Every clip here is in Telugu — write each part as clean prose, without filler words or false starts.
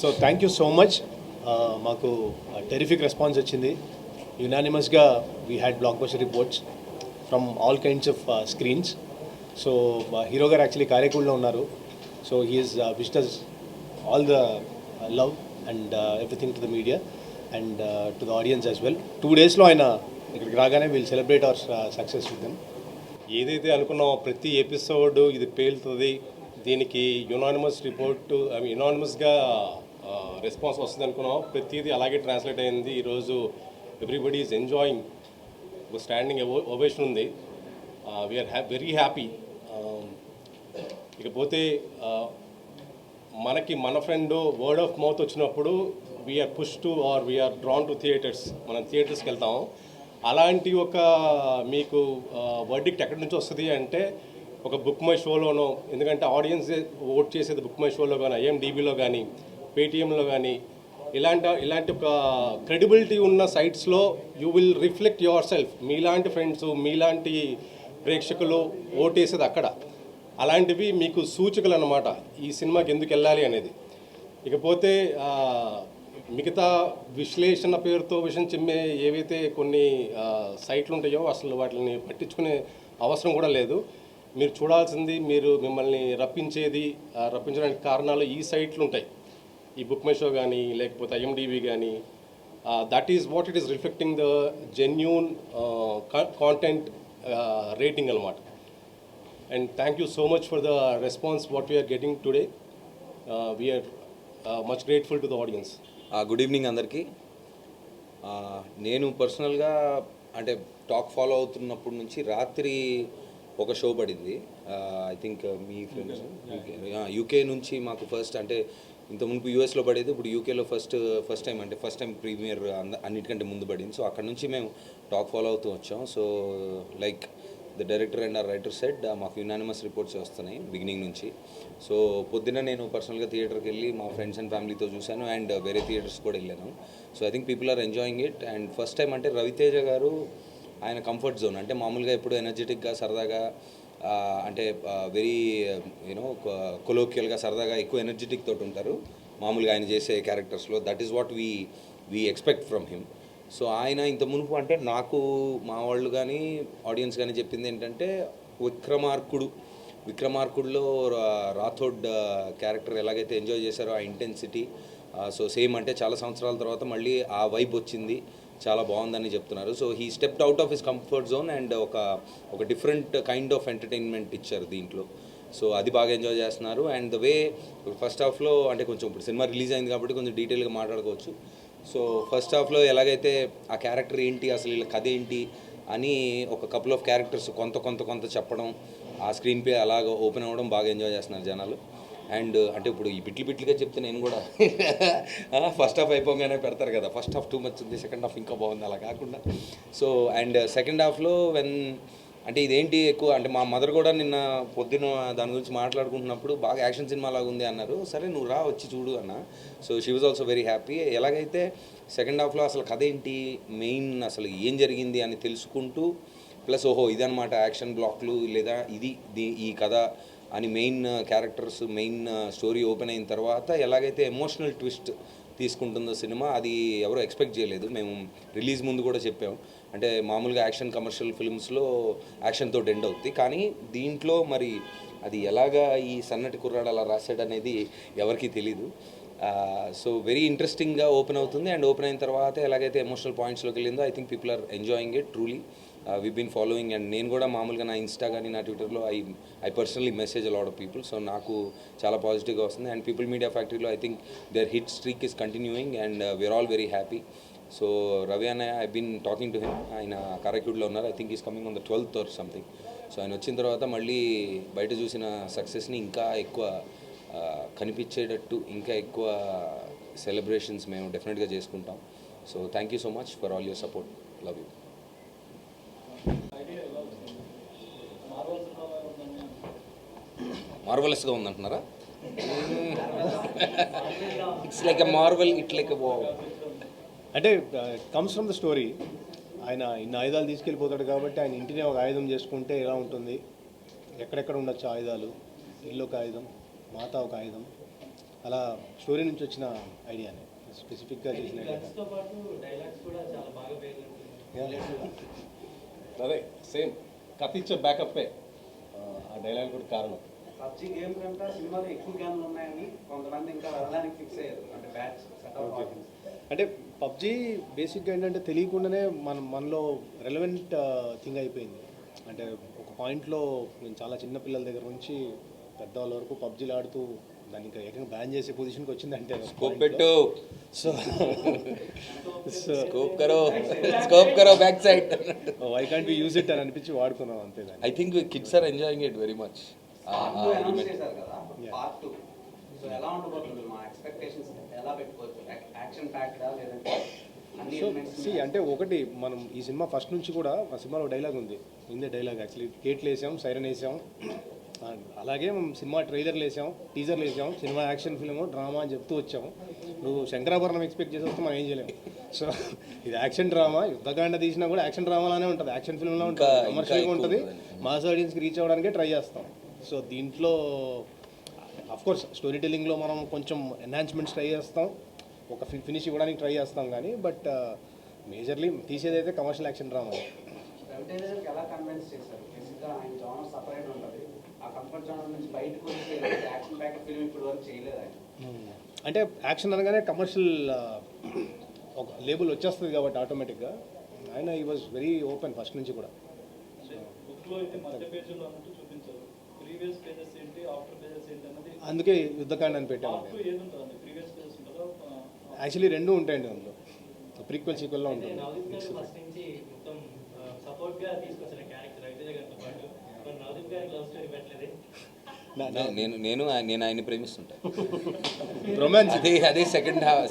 So thank you so much. మాకు టెరిఫిక్ రెస్పాన్స్ వచ్చింది. యునానిమస్గా we had blockbuster reports from all kinds of screens. So hero గారు యాక్చువల్లీ కారేకూడలో ఉన్నారు. So he's wished us all the love and everything to the media and to the audience as well. 2 daysలో ఆయన ఇక్కడికి రాగానే will celebrate our success with them. ఏదైతే అనుకున్నామో ప్రతి ఎపిసోడ్ ఇది పేలుతుంది, దీనికి యునానిమస్ రిపోర్టు యునానిమస్గా రెస్పాన్స్ వస్తుంది అనుకున్నాం. ప్రతిదీ అలాగే ట్రాన్స్లేట్ అయింది. ఈరోజు ఎవ్రీబడి ఈజ్ ఎంజాయింగ్. ఒక స్టాండింగ్ ఓవేషన్ ఉంది. We're very happy. ఇకపోతే మనకి మన ఫ్రెండ్ వర్డ్ ఆఫ్ మౌత్ వచ్చినప్పుడు we're push to or we're drawn to theatres. మనం థియేటర్స్కి వెళ్తాము. అలాంటి ఒక మీకు వర్డిక్ట్ ఎక్కడి నుంచి వస్తుంది అంటే ఒక బుక్ మై షోలోనో, ఎందుకంటే ఆడియన్స్ ఓట్ చేసేది బుక్ మై షోలో కానీ ఐఎండిబిలో కానీ పేటిఎంలో కానీ ఇలాంటి ఒక క్రెడిబిలిటీ ఉన్న సైట్స్లో you will reflect yourself. మీలాంటి ఫ్రెండ్స్, మీలాంటి ప్రేక్షకులు ఓటేసేది అక్కడ. అలాంటివి మీకు సూచికలు అన్నమాట ఈ సినిమాకి ఎందుకు వెళ్ళాలి అనేది. ఇకపోతే మిగతా విశ్లేషణ పేరుతో విషయం చెమ్మే ఏవైతే కొన్ని సైట్లు ఉంటాయో అసలు వాటిని పట్టించుకునే అవసరం కూడా లేదు. మీరు చూడాల్సింది, మిమ్మల్ని రప్పించడానికి కారణాలు ఈ సైట్లు ఉంటాయి. ఈ బుక్ మై షో కానీ లేకపోతే ఐఎండిబి కానీ. That is what it is reflecting the genuine content rating అనమాట. And thank you so much for the response what we're getting today. We're much grateful to the audience. Good evening అందరికీ. నేను పర్సనల్గా అంటే టాక్ ఫాలో అవుతున్నప్పటి నుంచి రాత్రి ఒక షో పడింది. I think me friends UK నుంచి మాకు ఫస్ట్, అంటే ఇంత మునుపు యూఎస్లో పడేది, ఇప్పుడు యూకేలో ఫస్ట్ టైం ప్రీమియర్ అన్నిటికంటే ముందు పడింది. సో అక్కడ నుంచి మేము టాక్ ఫాలో అవుతూ వచ్చాం. So like the director and writer said మాకు యునానిమస్ రిపోర్ట్స్ వస్తున్నాయి బిగినింగ్ నుంచి. సో పొద్దున్న నేను పర్సనల్గా థియేటర్కి వెళ్ళి మా ఫ్రెండ్స్ అండ్ ఫ్యామిలీతో చూశాను అండ్ వేరే థియేటర్స్ కూడా వెళ్ళాను. So I think people are enjoying it. And first time అంటే రవితేజ గారు ఆయన కంఫర్ట్ జోన్, అంటే మామూలుగా ఎప్పుడు ఎనర్జెటిక్గా సరదాగా అంటే వెరీ యూనో కొలోక్యల్గా సరదాగా ఎక్కువ ఎనర్జెటిక్ తోటి ఉంటారు మామూలుగా ఆయన చేసే క్యారెక్టర్స్లో. That is what we expect from him. So ఆయన ఇంత మునుపు అంటే నాకు మా వాళ్ళు కానీ ఆడియన్స్ కానీ చెప్పింది ఏంటంటే విక్రమార్కుడులో రాథోడ్ క్యారెక్టర్ ఎలాగైతే ఎంజాయ్ చేశారో ఆ ఇంటెన్సిటీ, సో సేమ్ అంటే చాలా సంవత్సరాల తర్వాత మళ్ళీ ఆ వైబ్ వచ్చింది, చాలా బాగుందని చెప్తున్నారు. So he stepped out of his comfort zone and ఒక డిఫరెంట్ కైండ్ ఆఫ్ ఎంటర్టైన్మెంట్ ఇచ్చారు దీంట్లో. సో అది బాగా ఎంజాయ్ చేస్తున్నారు. అండ్ ద వే ఫస్ట్ హాఫ్లో అంటే కొంచెం ఇప్పుడు సినిమా రిలీజ్ అయింది కాబట్టి కొంచెం డీటెయిల్గా మాట్లాడుకోవచ్చు. సో ఫస్ట్ హాఫ్లో ఎలాగైతే ఆ క్యారెక్టర్ ఏంటి, అసలు వీళ్ళ కథ ఏంటి అని ఒక కపుల్ ఆఫ్ క్యారెక్టర్స్ కొంత చెప్పడం, ఆ స్క్రీన్ ప్లే అలాగ ఓపెన్ అవ్వడం బాగా ఎంజాయ్ చేస్తున్నారు జనాలు. అండ్ అంటే ఇప్పుడు ఈ బిట్లుగా చెప్తే నేను కూడా ఫస్ట్ హాఫ్ అయిపోగానే పెడతారు కదా, ఫస్ట్ హాఫ్ టూ మచ్ ఉంది, సెకండ్ హాఫ్ ఇంకా బాగుంది, అలా కాకుండా. సో అండ్ సెకండ్ హాఫ్లో అంటే ఇదేంటి ఎక్కువ అంటే మా మదర్ కూడా నిన్న పొద్దున దాని గురించి మాట్లాడుకుంటున్నప్పుడు బాగా యాక్షన్ సినిమా లాగా ఉంది అన్నారు. సరే నువ్వు రా వచ్చి చూడు అన్న. So she was also very happy. ఎలాగైతే సెకండ్ హాఫ్లో అసలు కథ ఏంటి, మెయిన్ అసలు ఏం జరిగింది అని తెలుసుకుంటూ ప్లస్ ఓహో ఇదనమాట యాక్షన్ బ్లాక్లు లేదా ఈ కథ అని main characters main story open అయిన తర్వాత ఎలాగైతే ఎమోషనల్ ట్విస్ట్ తీసుకుంటుందో సినిమా, అది ఎవరో ఎక్స్పెక్ట్ చేయలేదు. మేము రిలీజ్ ముందు కూడా చెప్పాము, అంటే మామూలుగా యాక్షన్ కమర్షియల్ ఫిల్మ్స్లో యాక్షన్ తోటి ఎండ్ అవుతుంది, కానీ దీంట్లో మరి అది ఎలాగా ఈ సన్నటి కుర్రాడు అలా రాశాడు అనేది ఎవరికీ తెలీదు. సో వెరీ ఇంట్రెస్టింగ్గా ఓపెన్ అవుతుంది. అండ్ ఓపెన్ అయిన తర్వాత ఎలాగైతే ఎమోషనల్ పాయింట్స్లోకి వెళ్ళిందో I think people are enjoying it truly. We been following. And నేను కూడా మామూలుగా నా ఇన్స్టా కానీ నా ట్విట్టర్లో I personally message a lot of people. So నాకు చాలా పాజిటివ్గా వస్తుంది. అండ్ పీపుల్ మీడియా ఫ్యాక్టరీలో I think their hit streak is continuing and we're all very happy. So Ravi అన్నయ్య I been talking to him. ఆయన కారైకూడలో ఉన్నారు. I think is coming on the 12th or something. So ఆయన వచ్చిన తర్వాత మళ్ళీ బయట చూసిన సక్సెస్ని ఇంకా ఎక్కువ కనిపించేటట్టు ఇంకా ఎక్కువ సెలబ్రేషన్స్ మేము డెఫినెట్గా చేసుకుంటాం. So thank you so much for all your support. Love you. మార్వలస్గా ఉందంటున్నారా? It's like a marvel, it like a wow. అంటే కమ్స్ ఫ్రమ్ ద స్టోరీ. ఆయన ఇన్ని ఆయుధాలు తీసుకెళ్ళిపోతాడు కాబట్టి ఆయన ఇంటినే ఒక ఆయుధం చేసుకుంటే ఎలా ఉంటుంది, ఎక్కడెక్కడ ఉండొచ్చు ఆయుధాలు, ఇల్లు ఒక ఆయుధం, మాత ఒక ఆయుధం, అలా స్టోరీ నుంచి వచ్చిన ఐడియానే స్పెసిఫిక్గా చేసిన ఐడియా. గన్స్తో పాటు డైలాగ్స్ కూడా చాలా బాగా పేర్లు. అదే సేమ్ కథ ఇచ్చే బ్యాకప్పే ఆ డైలాగ్ కూడా కారణం. పబ్జి గేమ్ కంటే సినిమాలో ఎక్కువ గన్లు ఉన్నాయని కొంతమంది ఇంకా వెళ్ళడానికి ఫిక్స్ అయ్యారు, అంటే బ్యాచ్ సెట్ ఆఫ్ ఆడియన్స్. అంటే పబ్జీ బేసిక్గా ఏంటంటే తెలియకుండానే మనలో రెలవెంట్ థింగ్ అయిపోయింది. అంటే ఒక పాయింట్లో నేను చాలా చిన్న పిల్లల దగ్గర నుంచి పెద్దవాళ్ళ వరకు పబ్జీలు ఆడుతూ దాన్ని ఇంకా ఏకంగా బ్యాన్ చేసే పొజిషన్కి వచ్చిందంటే స్కోప్ పెట్టు, సో స్కోప్ కరో back side. Why can't we use it అని అనిపించి వాడుకున్నాం అంతే దాన్ని. I think kids are enjoying it very much. Part 2 announce చేశారు కదా, పార్ట్ 2. సో ఎలా ఉండబోతుంది, మా ఎక్స్పెక్టేషన్స్ ఎలా పెట్టుకోవచ్చు? యాక్షన్ ప్యాక్డా లేదంటే అన్ని సో ఎలిమెంట్స్? అంటే ఒకటి మనం ఈ సినిమా ఫస్ట్ నుంచి కూడా ఆ సినిమాలో డైలాగ్ ఉంది, ఇందే డైలాగ్ యాక్చువల్లీ గేట్లు వేసాం, సైరన్ వేసాం, అలాగే మనం సినిమా ట్రైలర్లు వేసాం, టీజర్లు వేసాం, సినిమా యాక్షన్ ఫిల్మ్ డ్రామా అని చెప్తూ వచ్చాము. నువ్వు శంకరాభరణం ఎక్స్పెక్ట్ చేసి వస్తే మనం ఏం చేయలేము. సో ఇది యాక్షన్ డ్రామా, యుద్ధకాండ తీసినా కూడా యాక్షన్ డ్రామాలానే ఉంటుంది, యాక్షన్ ఫిల్మ్లో ఉంటుంది, కమర్షియల్గా ఉంటుంది, మాస్ ఆడియన్స్కి రీచ్ అవ్వడానికే ట్రై చేస్తాం. సో దీంట్లో అఫ్కోర్స్ స్టోరీ టెల్లింగ్లో మనం కొంచెం ఎన్హాన్స్మెంట్స్ ట్రై చేస్తాం, ఒక ఫినిష్ ఇవ్వడానికి ట్రై చేస్తాం, కానీ బట్ మేజర్లీ తీసేదైతే కమర్షియల్ యాక్షన్ డ్రామా. రవితేజకి ఎలా కన్విన్స్ చేశారు? బేసిక్గా ఆయన జోనర్ సపరేట్ ఉంటుంది, ఆ కంఫర్ట్ జోనర్ నుంచి బయటకు వచ్చి యాక్షన్ ప్యాక్ ఫిల్మ్ ఇప్పుడు వరకు చేయలేదు ఆయన. అంటే యాక్షన్ అనగానే కమర్షియల్ ఒక లేబుల్ వచ్చేస్తుంది కాబట్టి ఆటోమేటిక్గా ఆయన ఈ వాజ్ వెరీ ఓపెన్ ఫస్ట్ నుంచి కూడా. బుక్లో అయితే మధ్య పేజీలో అన్నట్టు చూపించారు, ప్రీవియస్ పేజెస్ ఏంటి ఆఫ్టర్ పేజెస్ ఏంటి అన్నది. అందుకే యుద్ధకాండ అని పెట్టాము. పార్ట్ 2 ఏది ఉంటుంది, ప్రీవియస్ పేజెస్ ఉంటుందా? యాక్చువల్లీ రెండు ఉంటాయండి అందులో, ప్రీక్వెల్ సీక్వెల్లో ఉంటుంది. నవదీప్ గారు ఫస్ట్ నుంచి మొత్తం సపోర్ట్గా తీసుకొచ్చిన క్యారెక్టర్ రవితేజ గారితో పాటు. మరి నవదీప్ గారికి లవ్ స్టోరీ పెట్టలేదే? నేను ఆయన్ని ప్రేమిస్తుంటా. రొమాన్స్ అదే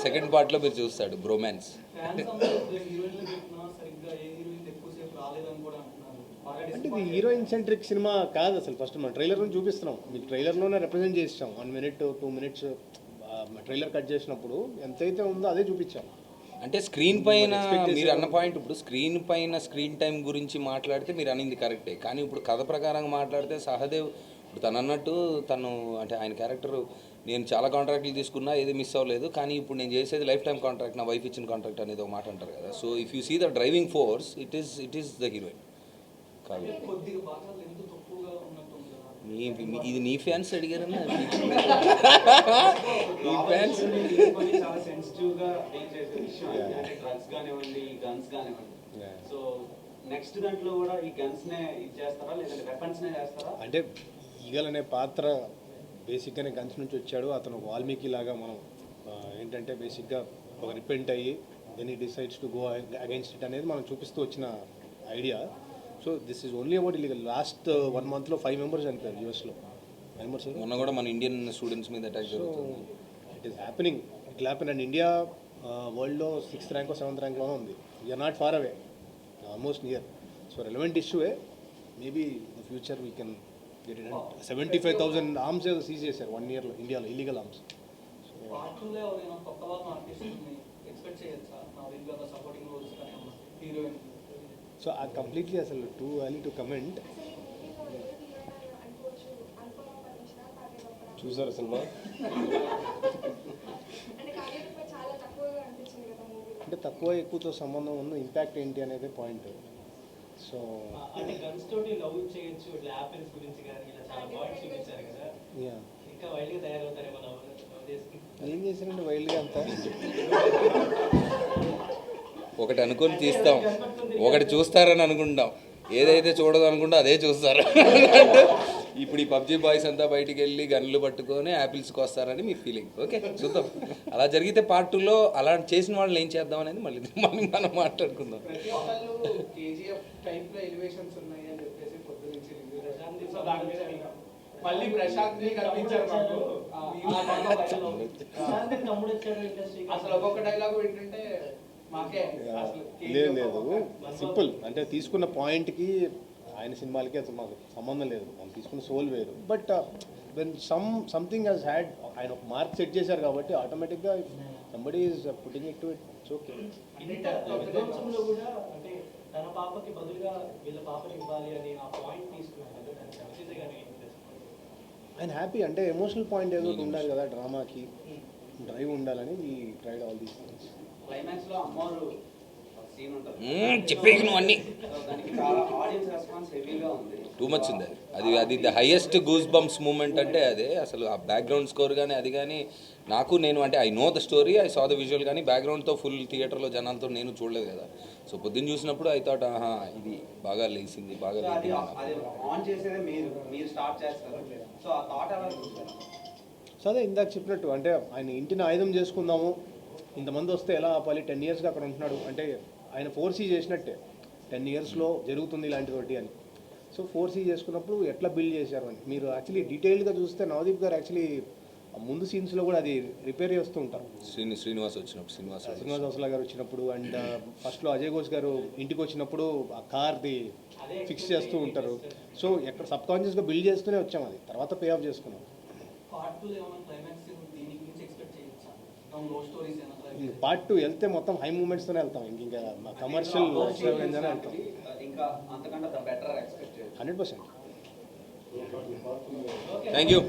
సెకండ్ పార్ట్లో మీరు చూస్తాడు బ్రోమాన్స్. ఫ్యాన్స్ అందరూ హీరోయిన్లు పెట్టినా సరిగ్గా ఏ హీరోయిన్ ఎక్కువసేపు రాలేదని కూడా అంటున్నారు. బాగా అంటే ఇది హీరోయిన్ సెంట్రిక్ సినిమా కాదు అసలు. ఫస్ట్ మనం ట్రైలర్ నుంచి చూపిస్తున్నాం, మీకు ట్రైలర్లోనే రిప్రజెంట్ చేసాం. 1 minute 2 minutes ట్రైలర్ కట్ చేసినప్పుడు ఎంతైతే ఉందో అదే చూపించాం. అంటే స్క్రీన్ పైన మీరు అన్న పాయింట్, ఇప్పుడు స్క్రీన్ పైన స్క్రీన్ టైం గురించి మాట్లాడితే మీరు అనింది కరెక్టే, కానీ ఇప్పుడు కథ ప్రకారంగా మాట్లాడితే సహదేవ్ ఇప్పుడు తను అన్నట్టు అంటే ఆయన క్యారెక్టర్ నేను చాలా కాంట్రాక్ట్లు తీసుకున్నా ఏది మిస్ అవ్వలేదు, కానీ ఇప్పుడు నేను చేసేది లైఫ్ టైం కాంట్రాక్ట్, నా వైఫ్ ఇచ్చిన కాంట్రాక్ట్ అనేది ఒక మాట అంటారు కదా. So if you see the driving force it is the heroine కాదు. కొద్దిగా బాగా ఎంత తక్కువగా ఉన్నట్టు ఉంది కదా. ఇది నీ ఫ్యాన్స్ అడిగారన్నా? ఈ ఫ్యాన్స్ తీసుకొని చాలా సెన్సిటివ్ గా డీల్ చేసే విషయం అంటే డ్రగ్స్ కానివ్వండి, గన్స్ కానివ్వండి. సో నెక్స్ట్ దాంట్లో కూడా ఈ గన్స్ నే ఇది చేస్తారా లేదంటే వెపన్స్ నే చేస్తారా? అంటే ఈగల్ అనే పాత్ర బేసిక్గానే గన్స్ నుంచి వచ్చాడు. అతను వాల్మీకి లాగా మనం ఏంటంటే బేసిక్గా ఒక రిపెంట్ అయ్యి then he decides to go against it అనేది మనం చూపిస్తూ వచ్చిన idea. So this is only about illegal. Last 1 monthలో 5 members చనిపోయారు యూఎస్లో. 5 members మొన్న కూడా మన ఇండియన్ స్టూడెంట్స్ మీద అటాక్ జరుగుతుంది. It is happening, it happen. And India వరల్డ్లో 6th rank 7th rankలోనే ఉంది. We're not far away, almost near. So relevant issue. Maybe in the future we can get it. 75,000 arms ఏదో సీజ్ చేశారు 1 yearలో ఇండియాలో, ఇల్లీగల్ ఆర్మ్స్. పార్ట్ 2లో ఎవరైనా కొత్త వాళ్ళని ఆర్టిస్ట్ని ఎక్స్పెక్ట్ చేయొచ్చా? నవదీప్ గారు సపోర్టింగ్ రోల్స్ కానీ హీరోయిన్. సో ఆ కంప్లీట్లీ అసలు టూ ఎర్లీ టు కమెంట్. చూసారు సినిమా? అంటే తక్కువ ఎక్కువతో సంబంధం ఉన్న ఇంపాక్ట్ ఏంటి అనేది పాయింట్. సో అంటే గన్స్ తోటి లవ్ చేయొచ్చు, ఇట్లా యాపిల్స్ గురించి కానీ ఇలా చాలా పాయింట్స్ చూపించారు కదా. యా, ఇంకా వైల్డ్గా తయారవుతారేమో నవదేశ్కి. ఏం చేశారండి వైల్డ్గా అంతా? ఒకటి అనుకొని తీస్తాం, ఒకటి చూస్తారని అనుకుంటాం, ఏదైతే చూడదు అనుకుంటా అదే చూస్తారు. ఇప్పుడు ఈ పబ్జీ బాయ్స్ అంతా బయటికి వెళ్ళి గన్లు పట్టుకొని యాపిల్స్కి వస్తారని మీ ఫీలింగ్. ఓకే చూద్దాం, అలా జరిగితే పార్ట్ 2లో అలా చేసిన వాళ్ళని ఏం చేద్దాం అనేది మళ్ళీ మనం మాట్లాడుకుందాం. ప్రతి ఒక్కళ్ళు కేజీఎఫ్ టైప్ లో ఎలివేషన్స్ ఉన్నాయి అని చెప్పేసి పొద్దు నుంచి మళ్ళీ ప్రశాంత్ ని కనిపించారు మాకు. తమ్ముడు వచ్చాడు ఇండస్ట్రీ. అసలు ఒక్కొక్క డైలాగ్ ఏంటంటే మాకే అసలు లేదు లేదు, సింపుల్. అంటే తీసుకున్న పాయింట్కి ఆయన సినిమాలకి అసలు మాకు సంబంధం లేదు, మనం తీసుకున్న సోల్ వేరు. But when something has had, ఆయన ఒక మార్క్ సెట్ చేశారు కాబట్టి ఆటోమేటిక్గా somebody is putting it to it, it's okay. విధ్వంసంలో కూడా అంటే తన పాపకి బదులుగా వీళ్ళ పాపని ఇవ్వాలి అని ఆ పాయింట్ తీసుకున్నాను. ఆయన హ్యాపీ అంటే ఎమోషనల్ పాయింట్ ఏదో ఒకటి ఉండాలి కదా డ్రామాకి, డ్రైవ్ ఉండాలని ఈ tried all these things. Climax లో అమ్మవారు సీన్ ఉంటుంది. చెప్పే నువ్వు అన్నీ సో దానికి చాలా ఆడియన్స్ రెస్పాన్స్ హెవీగా ఉంది. టూ మచ్ ఉంది అది the highest goose bumps moment అంటే అదే. అసలు ఆ బ్యాక్గ్రౌండ్ స్కోర్ కానీ అది కానీ నేను అంటే I know the story, I saw the visual, కానీ బ్యాక్గ్రౌండ్తో ఫుల్ థియేటర్లో జనాలతో నేను చూడలేదు కదా. సో పొద్దున్న చూసినప్పుడు ఐ థాట్ ఆహా ఇది బాగా లేచింది, బాగా సో అది లేచింది. అది ఆన్ చేసేదే మీరు స్టార్ట్ చేస్తారు. సో ఆ థాట్ ఎలా చూస్తారు? సో అదే ఇందాక చెప్పినట్టు అంటే ఆయన ఇంటిని ఆయుధం చేసుకుందాము, ఇంతమంది వస్తే ఎలా ఆపాలి, 10 yearsగా అక్కడ ఉంటున్నాడు అంటే ఆయన 4C చేసినట్టే 10 yearsలో జరుగుతుంది ఇలాంటి ఒకటి అని. సో 4C చేసుకున్నప్పుడు ఎట్లా బిల్డ్ చేశారు అని మీరు యాక్చువల్లీ డీటెయిల్గా చూస్తే నవదీప్ గారు యాక్చువల్లీ ముందు సీన్స్లో కూడా అది రిపేర్ చేస్తూ ఉంటారు. శ్రీనివాస్ వచ్చినప్పుడు శ్రీనివాస్ హౌస్లా గారు వచ్చినప్పుడు అండ్ ఫస్ట్లో అజయ్ ఘోష్ గారు ఇంటికి వచ్చినప్పుడు ఆ కార్ది ఫిక్స్ చేస్తూ ఉంటారు. సో ఎక్కడ సబ్ కాన్షియస్గా బిల్డ్ చేస్తూనే వచ్చాం, అది తర్వాత పే ఆఫ్ చేసుకున్నాం. పార్ట్ 2 ఏమైనా క్లైమాక్స్ దీనికి నుంచి ఎక్స్పెక్ట్ చేయొచ్చా? లవ్ స్టోరీస్ ఏమైనా పార్ట్ 2 వెళ్తే మొత్తం హై మూమెంట్స్తోనే వెళ్తాం, ఇంకా కమర్షియల్ ఎక్స్ట్రావెంజానే వెళ్తాం. ఇంకా అంతకంటే బెటర్ ఎక్స్పెక్ట్ చేయొచ్చు. 100%. Thank you.